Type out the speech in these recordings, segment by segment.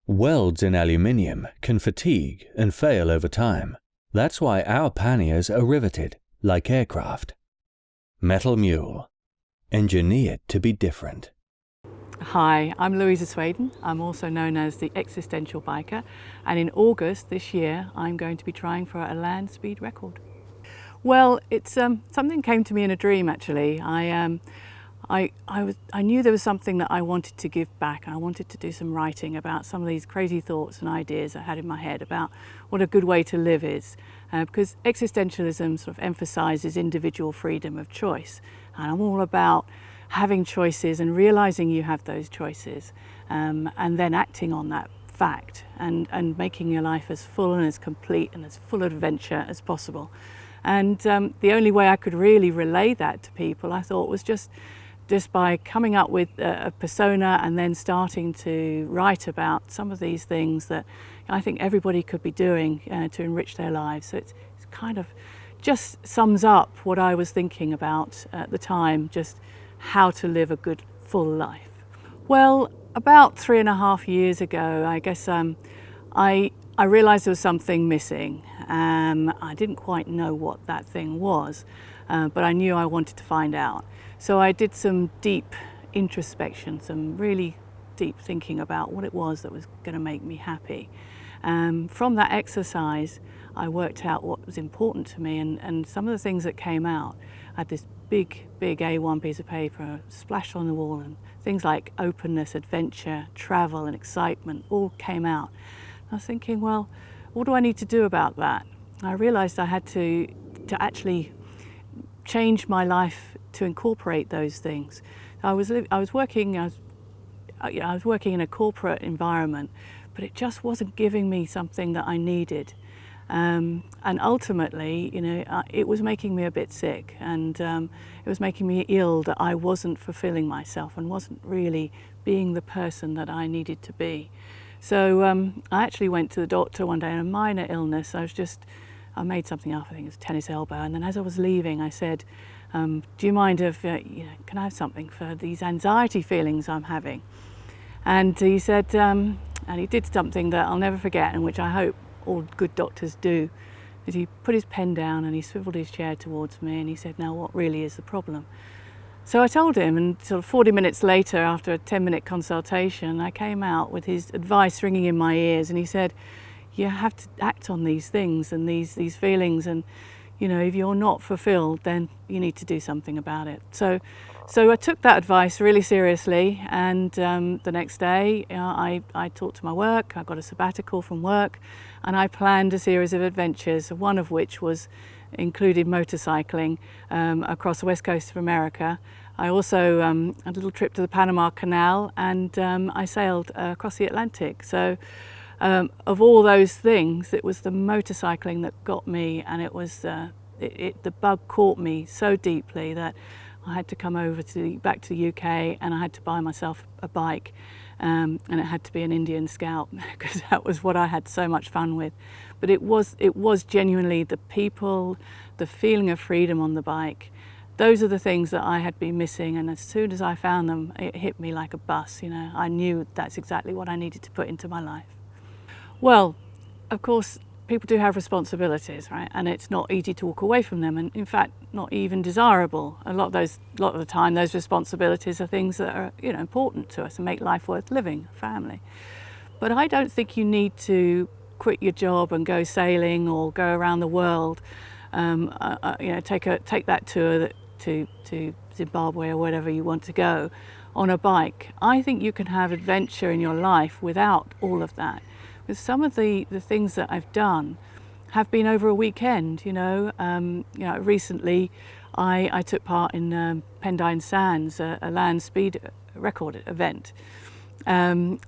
Welds in aluminium can fatigue and fail over time. That's why our panniers are riveted, like aircraft. Metal Mule. Engineered to be different. Hi, I'm Louisa Swaden. I'm also known as the Existential Biker, and in August this year I'm going to be trying for a land speed record. Well, it's something came to me in a dream actually. I knew there was something that I wanted to give back. I wanted to do some writing about some of these crazy thoughts and ideas I had in my head about what a good way to live is, because existentialism sort of emphasizes individual freedom of choice, and I'm all about having choices and realizing you have those choices, and then acting on that fact and making your life as full and as complete and as full of adventure as possible. And the only way I could really relay that to people, I thought, was just by coming up with a persona and then starting to write about some of these things that I think everybody could be doing to enrich their lives. So it's kind of just sums up what I was thinking about at the time, just how to live a good full life. Well, about 3.5 years ago, I guess I realized there was something missing. I didn't quite know what that thing was, but I knew I wanted to find out. So I did some deep introspection, some really deep thinking about what it was that was going to make me happy. From that exercise, I worked out what was important to me, and some of the things that came out. I had this big A1 piece of paper splashed on the wall, and things like openness, adventure, travel and excitement all came out. I was thinking, well, what do I need to do about that? I realized I had to actually change my life to incorporate those things. I was working in a corporate environment, but it just wasn't giving me something that I needed. And ultimately, it was making me a bit sick, and it was making me ill that I wasn't fulfilling myself and wasn't really being the person that I needed to be. So I actually went to the doctor one day in a minor illness. I made something up, I think it was tennis elbow, and then as I was leaving I said, do you mind if, can I have something for these anxiety feelings I'm having? And he said, and he did something that I'll never forget, and which I hope all good doctors do, is he put his pen down and he swiveled his chair towards me and he said, now what really is the problem? So I told him, and sort of 40 minutes later, after a 10-minute consultation, I came out with his advice ringing in my ears, and he said, you have to act on these things and these feelings, and if you're not fulfilled, then you need to do something about it. So I took that advice really seriously, and the next day I talked to my work. I got a sabbatical from work, and I planned a series of adventures, one of which included motorcycling across the west coast of America. I also had a little trip to the Panama Canal, and I sailed across the Atlantic. So of all those things, it was the motorcycling that got me, and it was the bug caught me so deeply that I had to come back to the UK, and I had to buy myself a bike, and it had to be an Indian Scout because that was what I had so much fun with. But it was genuinely the people, the feeling of freedom on the bike. Those are the things that I had been missing, and as soon as I found them, it hit me like a bus. I knew that's exactly what I needed to put into my life. Well, of course, people do have responsibilities, right? And it's not easy to walk away from them, and in fact, not even desirable. A lot of the time, those responsibilities are things that are, important to us and make life worth living, family. But I don't think you need to quit your job and go sailing or go around the world. Take that tour to Zimbabwe or wherever you want to go on a bike. I think you can have adventure in your life without all of that. Because some of the things that I've done have been over a weekend. Recently I took part in Pendine Sands, a land speed record event, and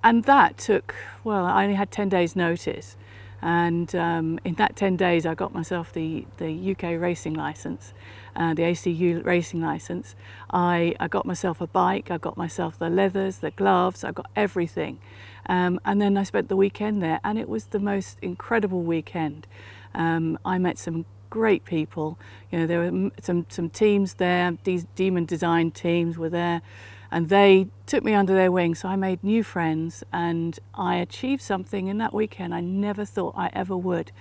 that took, well, I only had 10 days notice, and in that 10 days I got myself the UK racing licence, the ACU racing licence. I got myself a bike, I got myself the leathers, the gloves, I got everything. And then I spent the weekend there, and it was the most incredible weekend. I met some great people. There were some teams there. These Demon Design teams were there. and they took me under their wing. So I made new friends, and I achieved something in that weekend I never thought I ever would.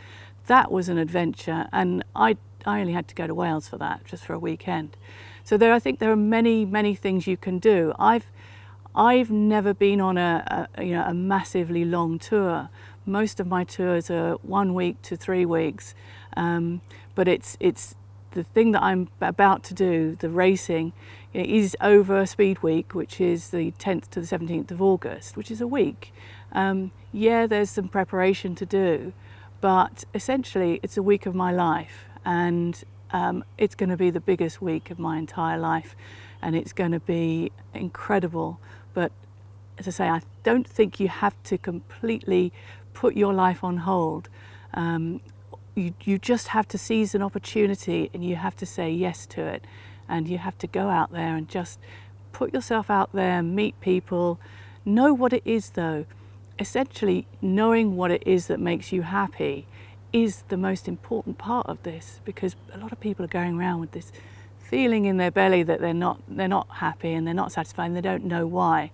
That was an adventure, and I only had to go to Wales for that, just for a weekend. So I think there are many things you can do. I've never been on a massively long tour. Most of my tours are 1 week to 3 weeks, but it's the thing that I'm about to do, the racing, is over Speed Week, which is the 10th to the 17th of August, which is a week. Yeah, there's some preparation to do, but essentially it's a week of my life, and it's going to be the biggest week of my entire life, and it's going to be incredible. But as I say, I don't think you have to completely put your life on hold. You just have to seize an opportunity, and you have to say yes to it, and you have to go out there and just put yourself out there, meet people, know what it is though. Essentially, knowing what it is that makes you happy is the most important part of this, because a lot of people are going around with this feeling in their belly that they're not happy and they're not satisfied and they don't know why.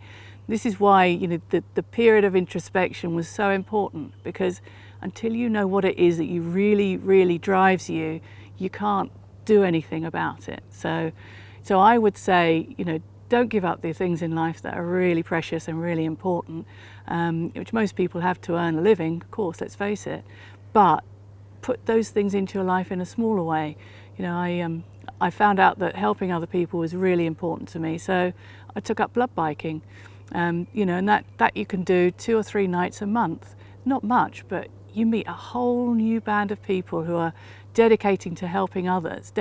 This is why the period of introspection was so important, because until you know what it is that you really drives you, you can't do anything about it. So I would say, don't give up the things in life that are really precious and really important, which most people have to earn a living, of course, let's face it, but put those things into your life in a smaller way. I found out that helping other people was really important to me, so I took up blood biking, and that you can do 2 or 3 nights a month. Not much, but you meet a whole new band of people who are dedicated to helping others,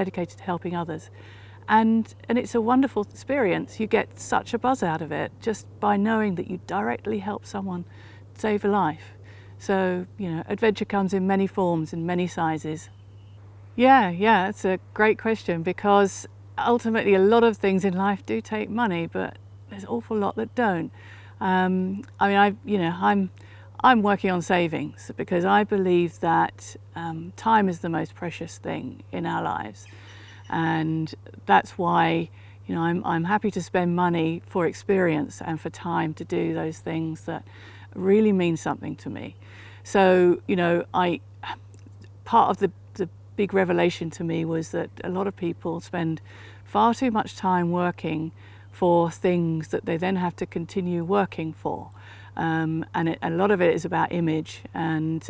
and it's a wonderful experience. You get such a buzz out of it just by knowing that you directly help someone save a life. So, adventure comes in many forms and many sizes. Yeah, it's a great question, because ultimately a lot of things in life do take money, but there's an awful lot that don't. I'm working on savings, because I believe that time is the most precious thing in our lives, and that's why I'm happy to spend money for experience and for time to do those things that really mean something to me. So part of the big revelation to me was that a lot of people spend far too much time working for things that they then have to continue working for, and a lot of it is about image, and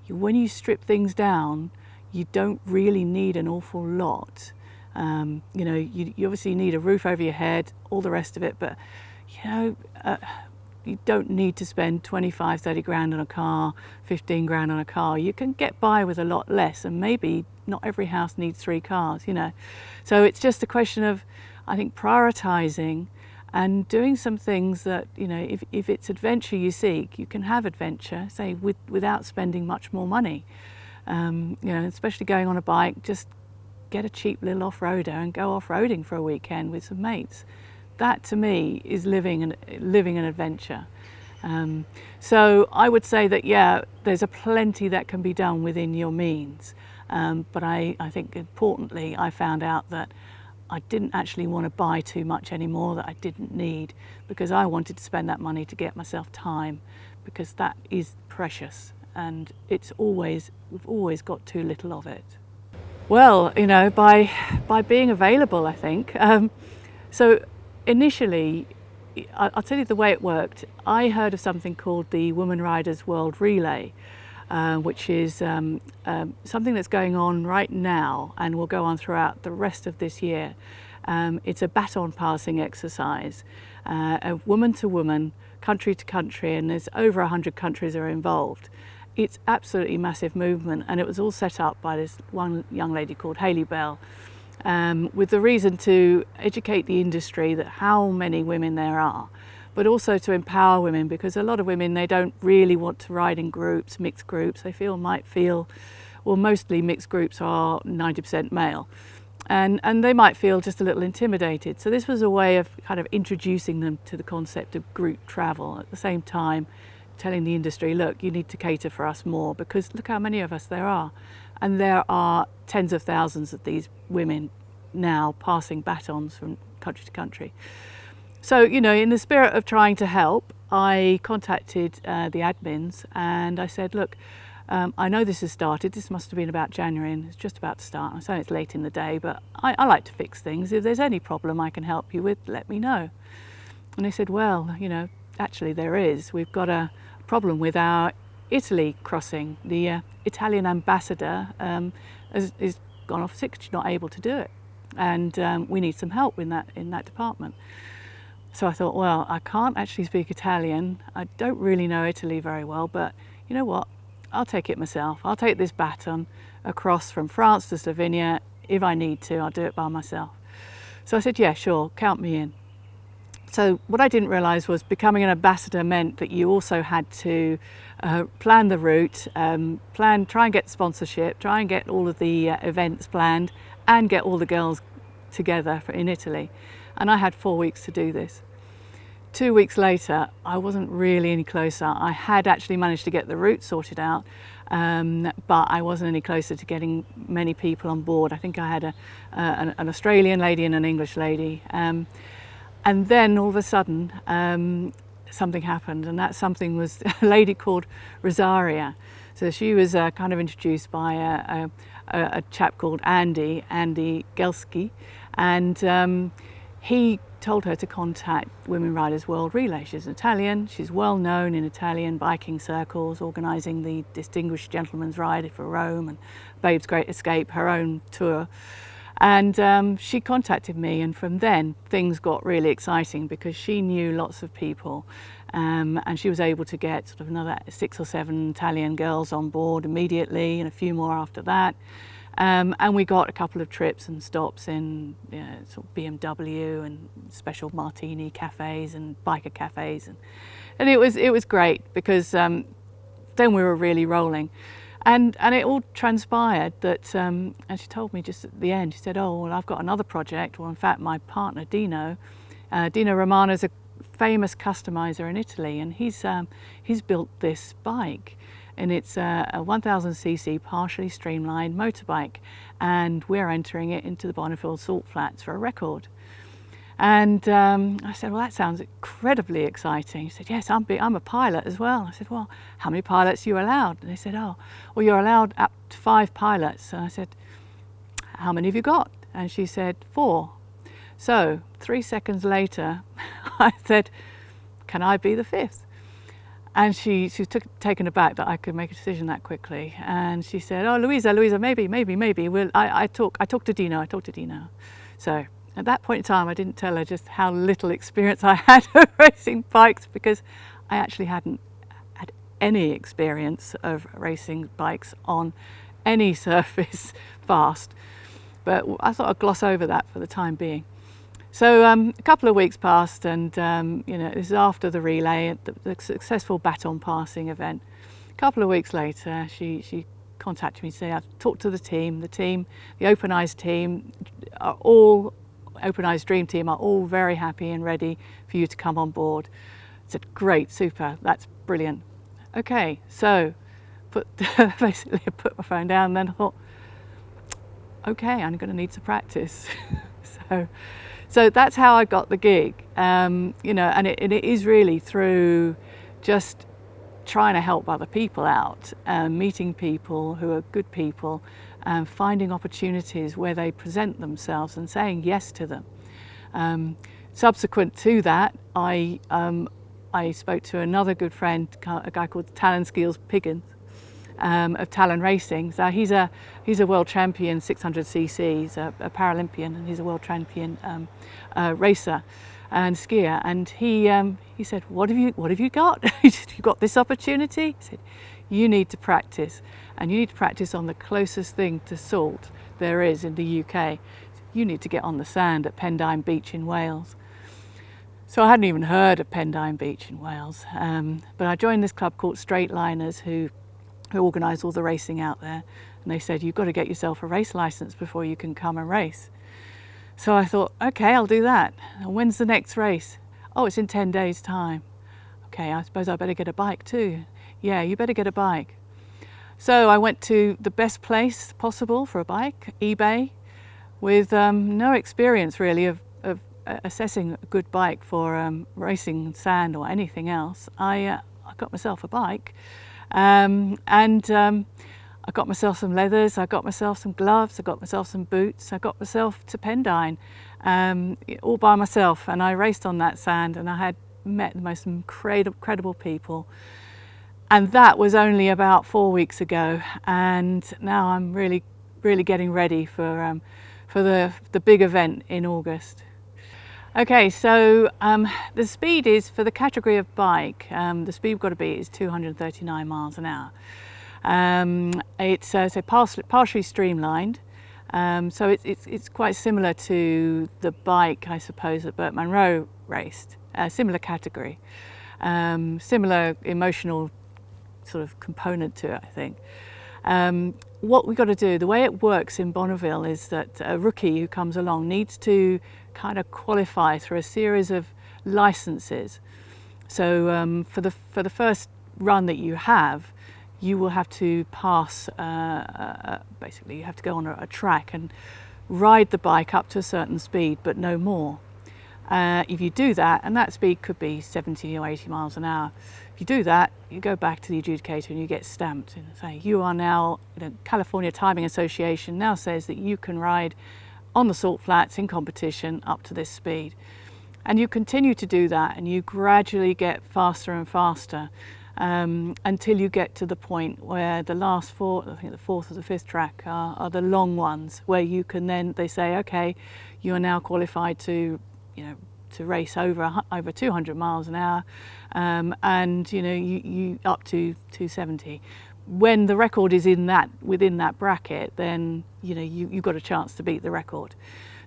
when you strip things down, you don't really need an awful lot. You obviously need a roof over your head, all the rest of it, but you don't need to spend 25, 30 grand on a car, 15 grand on a car. You can get by with a lot less, and maybe not every house needs 3 cars, So it's just a question of, I think, prioritizing and doing some things that, if it's adventure you seek, you can have adventure, say, without spending much more money. Especially going on a bike, just get a cheap little off-roader and go off-roading for a weekend with some mates. That to me is living an adventure. So I would say that, there's a plenty that can be done within your means. But I think importantly, I found out that I didn't actually want to buy too much anymore that I didn't need, because I wanted to spend that money to get myself time, because that is precious, and we've always got too little of it. Well, by being available, I think. So initially, I'll tell you the way it worked. I heard of something called the Women Riders World Relay, which is something that's going on right now and will go on throughout the rest of this year. It's a baton passing exercise, woman to woman, country to country, and there's over 100 countries are involved. It's absolutely massive movement, and it was all set up by this one young lady called Hayley Bell, with the reason to educate the industry that how many women there are, but also to empower women, because a lot of women, they don't really want to ride in groups, mixed groups. They mostly mixed groups are 90% male, and they might feel just a little intimidated. So this was a way of kind of introducing them to the concept of group travel, at the same time telling the industry, look, you need to cater for us more, because look how many of us there are. And there are tens of thousands of these women now passing batons from country to country. So, you know, in the spirit of trying to help, I contacted the admins and I said, look, I know this has started. This must have been about January and it's just about to start. I say it's late in the day, but I like to fix things. If there's any problem I can help you with, let me know. And they said, well, you know, actually there is. We've got a problem with our Italy crossing. The Italian ambassador is gone off sick. She's not able to do it. And we need some help in that department. So I thought, well, I can't actually speak Italian. I don't really know Italy very well, but you know what? I'll take it myself. I'll take this baton across from France to Slovenia. If I need to, I'll do it by myself. So I said, yeah, sure, count me in. So what I didn't realise was becoming an ambassador meant that you also had to plan the route, try and get sponsorship, try and get all of the events planned and get all the girls together in Italy. And I had 4 weeks to do this. 2 weeks later, I wasn't really any closer. I had actually managed to get the route sorted out, but I wasn't any closer to getting many people on board. I think I had an Australian lady and an English lady. And then all of a sudden, something happened, and that something was a lady called Rosaria. So she was kind of introduced by a chap called Andy Gelski, and he told her to contact Women Riders World Relay. She's Italian, she's well known in Italian biking circles, organising the Distinguished Gentleman's Ride for Rome and Babe's Great Escape, her own tour. And she contacted me, and from then things got really exciting because she knew lots of people, and she was able to get sort of another 6 or 7 Italian girls on board immediately and a few more after that. And we got a couple of trips and stops in sort of BMW and special martini cafes and biker cafes, and it was great because then we were really rolling, and it all transpired that and she told me just at the end, she said, oh well, I've got another project. Well, in fact, my partner Dino Romano is a famous customizer in Italy, and he's built this bike. And it's a 1000cc partially streamlined motorbike, and we're entering it into the Bonneville Salt Flats for a record. And I said, well, that sounds incredibly exciting. He said, yes, I'm a pilot as well. I said, well, how many pilots are you allowed? And they said, oh, well, you're allowed up to 5 pilots. And I said, how many have you got? And she said, 4. So 3 seconds later, I said, can I be the 5th? And she was taken aback that I could make a decision that quickly. And she said, oh, Louisa, maybe. Well, I talked to Dino. So at that point in time, I didn't tell her just how little experience I had of racing bikes, because I actually hadn't had any experience of racing bikes on any surface fast. But I thought I'd gloss over that for the time being. So a couple of weeks passed, and this is after the relay, the successful baton passing event. A couple of weeks later, she contacted me to say, I've talked to the team, the Open Eyes team, Open Eyes Dream Team are all very happy and ready for you to come on board. I said, great, super, that's brilliant. Okay, so basically I put my phone down, and then I thought, okay, I'm going to need to practice. So that's how I got the gig, and it is really through just trying to help other people out, meeting people who are good people, finding opportunities where they present themselves and saying yes to them. Subsequent to that, I spoke to another good friend, a guy called Talon Skeels Piggins, of Talon Racing. So he's a world champion 600cc, he's a Paralympian, and he's a world champion racer and skier. And he said, what have you got? He said, you got this opportunity? He said, you need to practice, and you need to practice on the closest thing to salt there is in the UK. You need to get on the sand at Pendine Beach in Wales. So I hadn't even heard of Pendine Beach in Wales, but I joined this club called Straight Liners, who organise all the racing out there, and they said, you've got to get yourself a race licence before you can come and race. So I thought, okay, I'll do that. And when's the next race? Oh, it's in 10 days' time. Okay, I suppose I better get a bike too. Yeah, you better get a bike. So I went to the best place possible for a bike, eBay, with no experience really of assessing a good bike for racing sand or anything else, I got myself a bike, and I got myself some leathers, I got myself some gloves, I got myself some boots, I got myself to Pendine, all by myself, and I raced on that sand, and I had met the most incredible people. And that was only about 4 weeks ago, and now I'm really getting ready for the big event in August. Okay, so the speed is, for the category of bike, the speed we've got to beat is 239 miles an hour. It's so partially streamlined, so it's quite similar to the bike, I suppose, that Burt Munro raced. Similar category, similar emotional sort of component to it, I think. What we've got to do, the way it works in Bonneville, is that a rookie who comes along needs to kind of qualify through a series of licenses. So for the first run that you have, you will have to pass, basically you have to go on a track and ride the bike up to a certain speed, but no more. If you do that, and that speed could be 70 or 80 miles an hour, if you do that, you go back to the adjudicator and you get stamped and say, you are now, California Timing Association now says that you can ride on the salt flats in competition up to this speed. And you continue to do that, and you gradually get faster and faster until you get to the point where the last four, I think the fourth or the fifth track are the long ones, where you can then, they say, okay, you are now qualified to race over 200 miles an hour, and you up to 270. When the record is within that bracket, then you've got a chance to beat the record.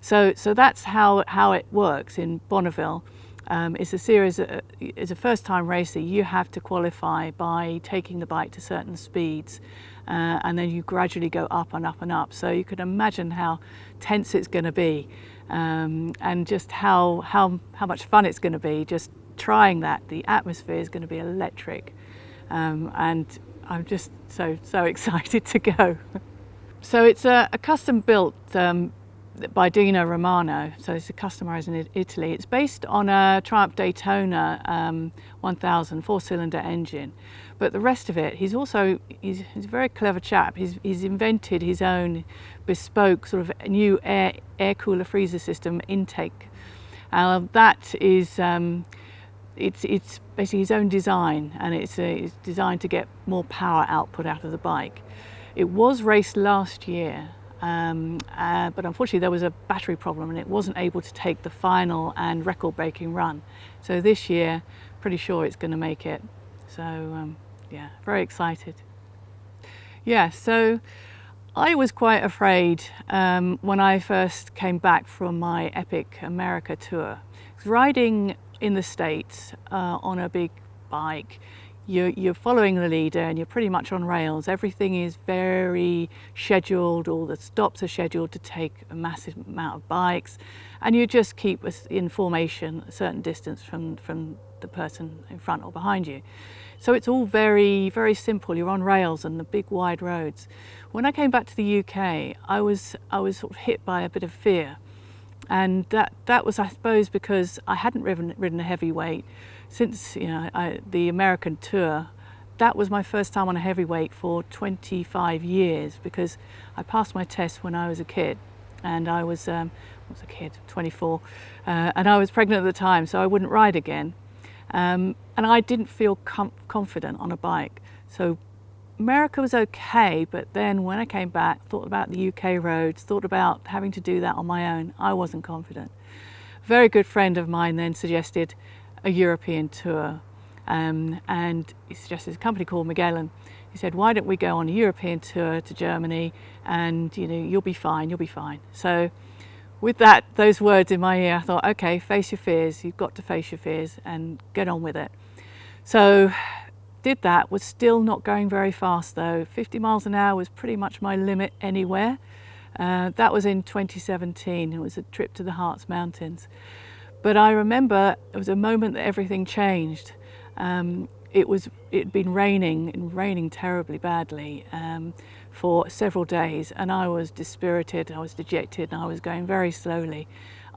So that's how it works in Bonneville. It's a series. As a first-time racer, you have to qualify by taking the bike to certain speeds, and then you gradually go up and up and up. So you can imagine how tense it's going to be, and just how much fun it's going to be just trying that. The atmosphere is going to be electric, and I'm just so excited to go. So it's a custom built by Dino Romano, so it's a customised in Italy. It's based on a Triumph Daytona 1000 four-cylinder engine, but the rest of it, he's a very clever chap. He's invented his own bespoke sort of new air cooler freezer system intake. That is it's basically his own design, and it's designed to get more power output out of the bike. It was raced last year, but unfortunately there was a battery problem and it wasn't able to take the final and record-breaking run. So this year, pretty sure it's going to make it. So yeah, very excited. Yeah, so I was quite afraid when I first came back from my Epic America tour. Riding in the States on a big bike, you're following the leader and you're pretty much on rails. Everything is very scheduled, all the stops are scheduled to take a massive amount of bikes, and you just keep in formation a certain distance from the person in front or behind you. So it's all very, very simple. You're on rails and the big wide roads. When I came back to the UK, I was sort of hit by a bit of fear. And that was, I suppose, because I hadn't ridden a heavyweight since the American tour. That was my first time on a heavyweight for 25 years, because I passed my test when I was a kid, and I was 24, and I was pregnant at the time, so I wouldn't ride again, and I didn't feel confident on a bike. So America was okay, but then when I came back, thought about the UK roads, thought about having to do that on my own, I wasn't confident. A very good friend of mine then suggested a European tour, and he suggested a company called Magellan. He said, why don't we go on a European tour to Germany, and you'll be fine, you'll be fine. So with those words in my ear, I thought, okay, face your fears, you've got to face your fears and get on with it. So did that. Was still not going very fast though. 50 miles an hour was pretty much my limit anywhere. That was in 2017. It was a trip to the Harz Mountains. But I remember it was a moment that everything changed. It'd been raining terribly badly for several days, and I was dispirited, I was dejected, and I was going very slowly.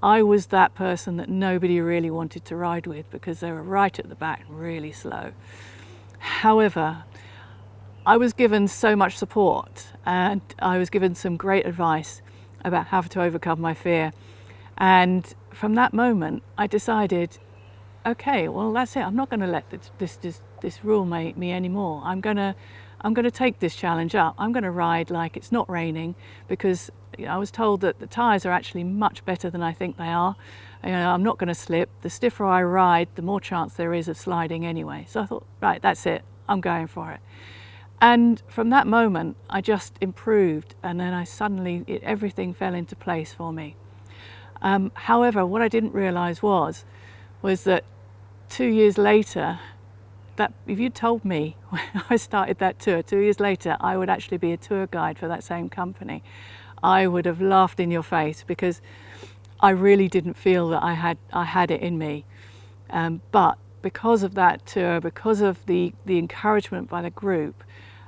I was that person that nobody really wanted to ride with because they were right at the back and really slow. However, I was given so much support and I was given some great advice about how to overcome my fear. And from that moment, I decided, okay, well, that's it. I'm not going to let this rule make me anymore. I'm going to take this challenge up. I'm going to ride like it's not raining, because I was told that the tyres are actually much better than I think they are. I'm not going to slip. The stiffer I ride, the more chance there is of sliding anyway. So I thought, right, that's it. I'm going for it. And from that moment, I just improved, and then everything fell into place for me. However, what I didn't realise was that 2 years later, that if you'd told me when I started that tour, 2 years later, I would actually be a tour guide for that same company, I would have laughed in your face, because I really didn't feel that I had it in me. But because of that tour, because of the encouragement by the group,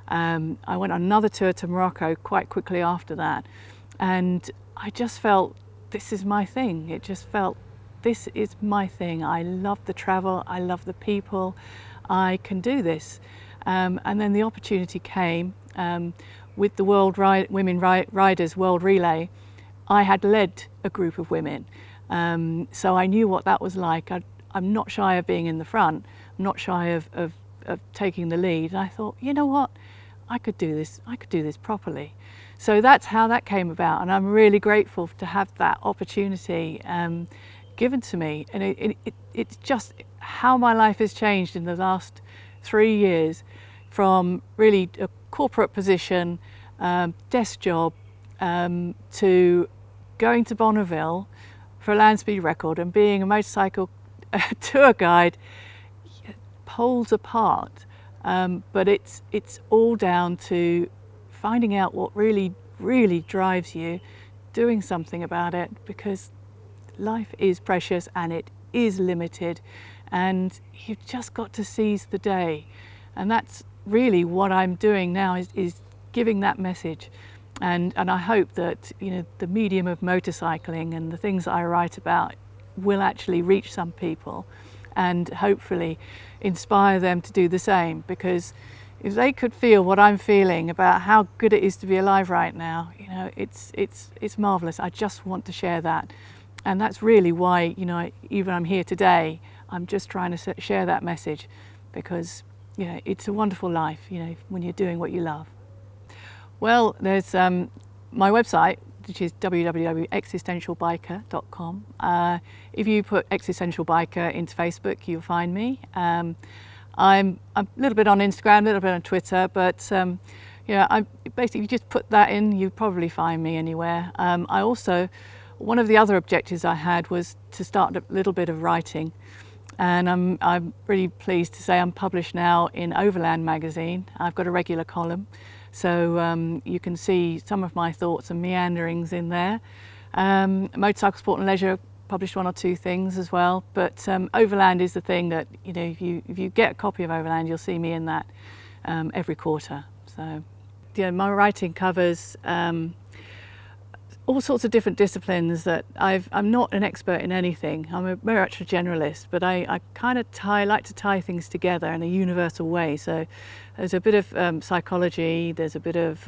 I went on another tour to Morocco quite quickly after that, and I just felt, this is my thing. It just felt, this is my thing. I love the travel, I love the people, I can do this. And then the opportunity came with the Women Riders World Relay. I had led a group of women, so I knew what that was like. I'm not shy of being in the front, I'm not shy of taking the lead. And I thought, you know what, I could do this properly. So that's how that came about, and I'm really grateful to have that opportunity given to me. And it's just how my life has changed in the last 3 years, from really a corporate position, desk job, to going to Bonneville for a land speed record and being a motorcycle tour guide, poles apart. But it's all down to finding out what really drives you, doing something about it, because life is precious and it is limited, and you've just got to seize the day. And that's really what I'm doing now, is giving that message. And I hope that, you know, the medium of motorcycling and the things that I write about will actually reach some people and hopefully inspire them to do the same, because if they could feel what I'm feeling about how good it is to be alive right now, you know, it's marvelous. I just want to share that. And that's really why, you know, even I'm here today, I'm just trying to share that message, because, you know, it's a wonderful life, you know, when you're doing what you love. Well, there's my website, which is www.existentialbiker.com. If you put Existential Biker into Facebook, you'll find me. I'm a little bit on Instagram, a little bit on Twitter, but you know, I basically, you just put that in, you probably find me anywhere. I also, one of the other objectives I had was to start a little bit of writing, and I'm really pleased to say I'm published now in Overland magazine. I've got a regular column, so you can see some of my thoughts and meanderings in there. Motorcycle Sport and Leisure published 1 or 2 things as well, but Overland is the thing that, you know, if you get a copy of Overland, you'll see me in that every quarter. So yeah, my writing covers all sorts of different disciplines that I'm not an expert in anything. I'm very much a generalist, but I kind of like to tie things together in a universal way. So there's a bit of psychology, there's a bit of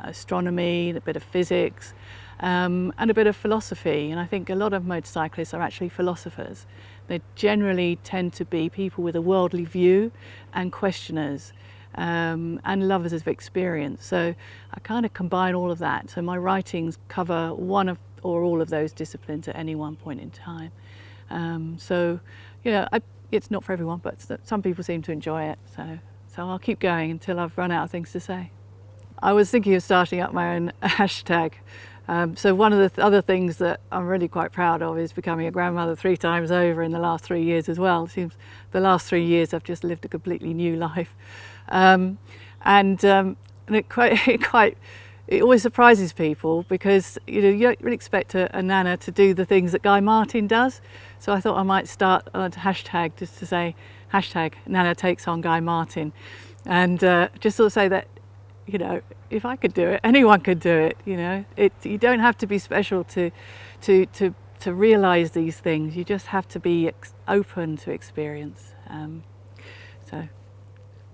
astronomy, a bit of physics, and a bit of philosophy. And I think a lot of motorcyclists are actually philosophers. They generally tend to be people with a worldly view and questioners. And lovers of experience. So I kind of combine all of that. So my writings cover one of or all of those disciplines at any one point in time. So, you know, it's not for everyone, but some people seem to enjoy it. So I'll keep going until I've run out of things to say. I was thinking of starting up my own hashtag. So one of the other things that I'm really quite proud of is becoming a grandmother 3 times over in the last 3 years as well. It seems the last 3 years I've just lived a completely new life. It always surprises people, because, you know, you don't really expect a nana to do the things that Guy Martin does. So I thought I might start a hashtag just to say #Nana takes on Guy Martin, and just sort of say that, you know, if I could do it, anyone could do it. You know, you don't have to be special to to realize these things, you just have to be open to experience. So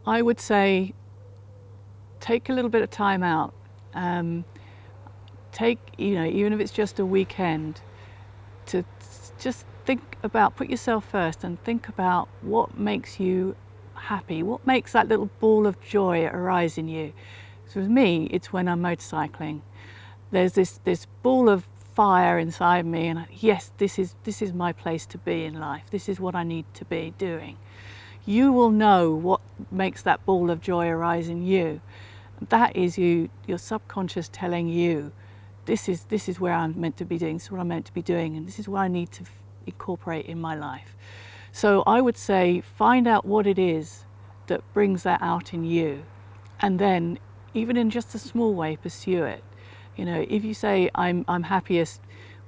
I would say take a little bit of time out. Even if it's just a weekend, to just think about, put yourself first and think about what makes you happy, what makes that little ball of joy arise in you. So with me, it's when I'm motorcycling. There's this ball of fire inside me, and yes, this is my place to be in life. This is what I need to be doing. You will know what makes that ball of joy arise in you. That is your subconscious telling you, this is where I'm meant to be doing, this is what I'm meant to be doing, and this is what I need to incorporate in my life. So I would say find out what it is that brings that out in you, and then even in just a small way, pursue it. If you say I'm happiest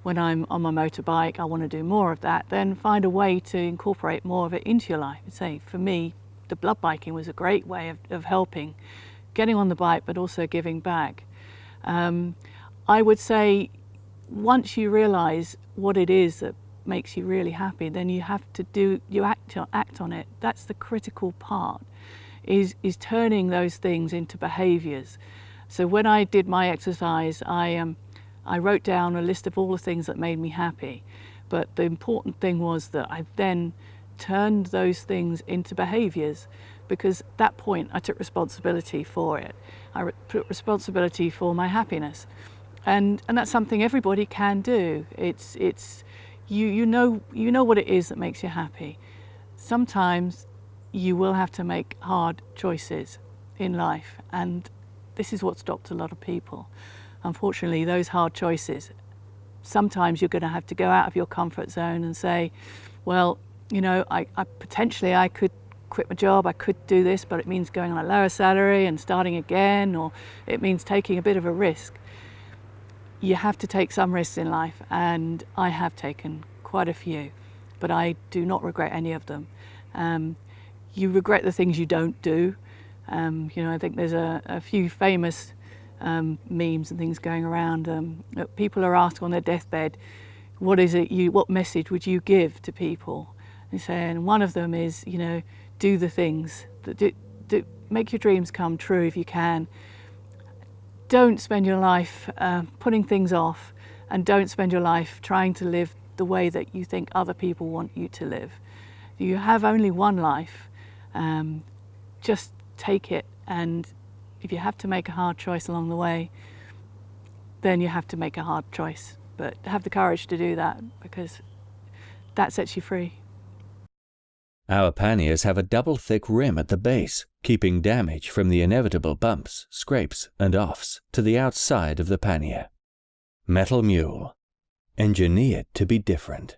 when I'm on my motorbike, I want to do more of that, then find a way to incorporate more of it into your life. Say, for me, the blood biking was a great way of helping, getting on the bike, but also giving back. I would say once you realize what it is that makes you really happy, then you have to act on it. That's the critical part, is turning those things into behaviors. So when I did my exercise, I wrote down a list of all the things that made me happy. But the important thing was that I then turned those things into behaviors, because at that point I took responsibility for it. I took responsibility for my happiness. And that's something everybody can do. You know what it is that makes you happy. Sometimes you will have to make hard choices in life, and this is what stopped a lot of people. Unfortunately, those hard choices, sometimes you're going to have to go out of your comfort zone and say, well, I potentially I could quit my job, I could do this, but it means going on a lower salary and starting again, or it means taking a bit of a risk. You have to take some risks in life, and I have taken quite a few, but I do not regret any of them. You regret the things you don't do. I think there's a few famous memes and things going around. People are asked on their deathbed, what message would you give to people? And one of them is, do the things that make your dreams come true if you can. Don't spend your life putting things off, and don't spend your life trying to live the way that you think other people want you to live. You have only one life. Just take it, and if you have to make a hard choice along the way, then you have to make a hard choice. But have the courage to do that, because that sets you free. Our panniers have a double thick rim at the base, keeping damage from the inevitable bumps, scrapes and offs to the outside of the pannier. Metal Mule. Engineered to be different.